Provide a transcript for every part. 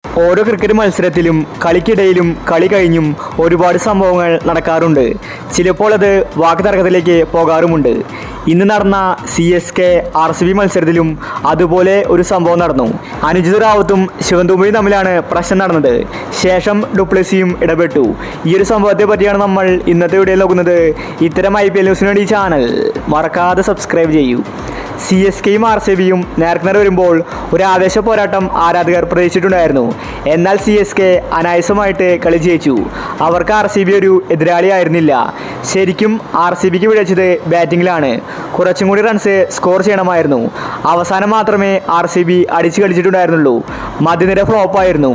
ഓരോ ക്രിക്കറ്റ് മത്സരത്തിലും കളിക്കിടയിലും കളി കഴിഞ്ഞും ഒരുപാട് സംഭവങ്ങൾ നടക്കാറുണ്ട്. ചിലപ്പോൾ അത് വാക്തർക്കത്തിലേക്ക് പോകാറുമുണ്ട്. ഇന്ന് നടന്ന CSK-RCB മത്സരത്തിലും അതുപോലെ ഒരു സംഭവം നടന്നു. അനുജിത് റാവത്തും ശിവൻ ദുബെയും തമ്മിലാണ് പ്രശ്നം നടന്നത്. ശേഷം ഡുപ്ലസിയും ഇടപെട്ടു. ഈ ഒരു സംഭവത്തെ പറ്റിയാണ് നമ്മൾ ഇന്നത്തെ വീഡിയോയിൽ നോക്കുന്നത്. ഇത്തരം IPL ന്യൂസിന് വേണ്ടി ഈ ചാനൽ മറക്കാതെ സബ്സ്ക്രൈബ് ചെയ്യൂ. CSKയും RCBയും നേർക്കുനേർ വരുമ്പോൾ ഒരു ആവേശ പോരാട്ടം ആരാധകർ പ്രതീക്ഷിച്ചിട്ടുണ്ടായിരുന്നു. എന്നാൽ CSK അനായാസമായിട്ട് കളി ജയിച്ചു. അവർക്ക് RCB ഒരു എതിരാളിയായിരുന്നില്ല. ശരിക്കും RCBക്ക് വിളിച്ചത് ബാറ്റിങ്ങിലാണ്. കുറച്ചും കൂടി റൺസ് സ്കോർ ചെയ്യണമായിരുന്നു. അവസാനം മാത്രമേ RCB അടിച്ചു കളിച്ചിട്ടുണ്ടായിരുന്നുള്ളൂ. മധ്യനിര ഫ്ലോപ്പായിരുന്നു.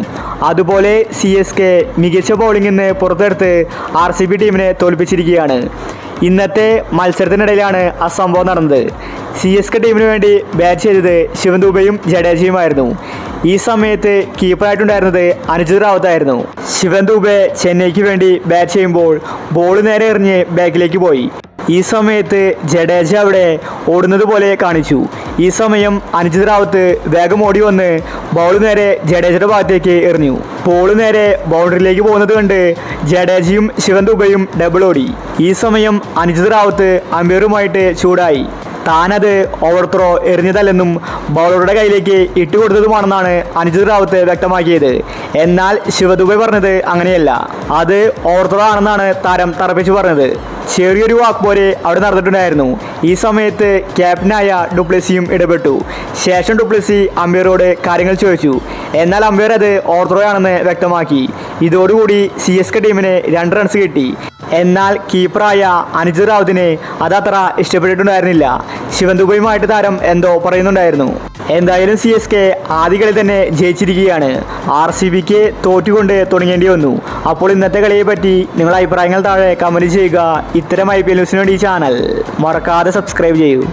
അതുപോലെ CSK മികച്ച ബൗളിംഗിൽ നിന്ന് പുറത്തെടുത്ത് RCB ടീമിനെ തോൽപ്പിച്ചിരിക്കുകയാണ്. ഇന്നത്തെ മത്സരത്തിനിടയിലാണ് ആ സംഭവം നടന്നത്. CSK ടീമിന് വേണ്ടി ബാറ്റ് ചെയ്തത് ശിവൻ ദുബെയും ജഡേജയുമായിരുന്നു. ഈ സമയത്ത് കീപ്പറായിട്ടുണ്ടായിരുന്നത് അനുജിത് റാവത്തായിരുന്നു. ശിവൻ ദുബെ ചെന്നൈക്ക് വേണ്ടി ബാറ്റ് ചെയ്യുമ്പോൾ ബോൾ നേരെ എറിഞ്ഞ് ബാക്കിലേക്ക് പോയി. ഈ സമയത്ത് ജഡേജ അവിടെ ഓടുന്നത് പോലെ കാണിച്ചു. ഈ സമയം അനുജിത് റാവത്ത് വേഗം ഓടി വന്ന് ബോൾ നേരെ ജഡേജയുടെ ഭാഗത്തേക്ക് എറിഞ്ഞു. ബോൾ നേരെ ബൗണ്ടറിയിലേക്ക് പോകുന്നത് കണ്ട് ജഡേജയും ശിവൻ ദുബെയും ഡബിൾ ഓടി. ഈ സമയം അനുജിത് റാവത്ത് അമ്പയറുമായിട്ട് ചൂടായി. താനത് ഓവർ ത്രോ എറിഞ്ഞതല്ലെന്നും ബൗളറുടെ കയ്യിലേക്ക് ഇട്ടുകൊടുത്തതുമാണെന്നാണ് അനുജിത് റാവത്ത് വ്യക്തമാക്കിയത്. എന്നാൽ ശിവ ദുബെ പറഞ്ഞത് അങ്ങനെയല്ല, അത് ഓവർ ത്രോ ആണെന്നാണ് താരം തറപ്പിച്ച് പറഞ്ഞത്. ചെറിയൊരു വാക്ക് പോലെ അവിടെ നടന്നിട്ടുണ്ടായിരുന്നു. ഈ സമയത്ത് ക്യാപ്റ്റനായ ഡുപ്ലസിയും ഇടപെട്ടു. ശേഷം ഡുപ്ലസി അമ്പയറോട് കാര്യങ്ങൾ ചോദിച്ചു. എന്നാൽ അമ്പയർ അത് ഓവർ ത്രോ ആണെന്ന് വ്യക്തമാക്കി. ഇതോടുകൂടി CSK ടീമിന് 2 റൺസ് കിട്ടി. എന്നാൽ കീപ്പറായ അനുജിത് റാവത്തിനെ അതത്ര ഇഷ്ടപ്പെട്ടിട്ടുണ്ടായിരുന്നില്ല. ശിവൻ ദുബെയുമായിട്ട് താരം എന്തോ പറയുന്നുണ്ടായിരുന്നു. എന്തായാലും CSK ആദ്യ കളി തന്നെ ജയിച്ചിരിക്കുകയാണ്. RCBക്ക് തോറ്റുകൊണ്ട് തുടങ്ങേണ്ടി വന്നു. അപ്പോൾ ഇന്നത്തെ കളിയെ പറ്റി നിങ്ങളുടെ അഭിപ്രായങ്ങൾ താഴെ കമൻറ്റ് ചെയ്യുക. ഇത്തരം IPL ന്യൂസിന് വേണ്ടി ഈ ചാനൽ മറക്കാതെ സബ്സ്ക്രൈബ് ചെയ്യൂ.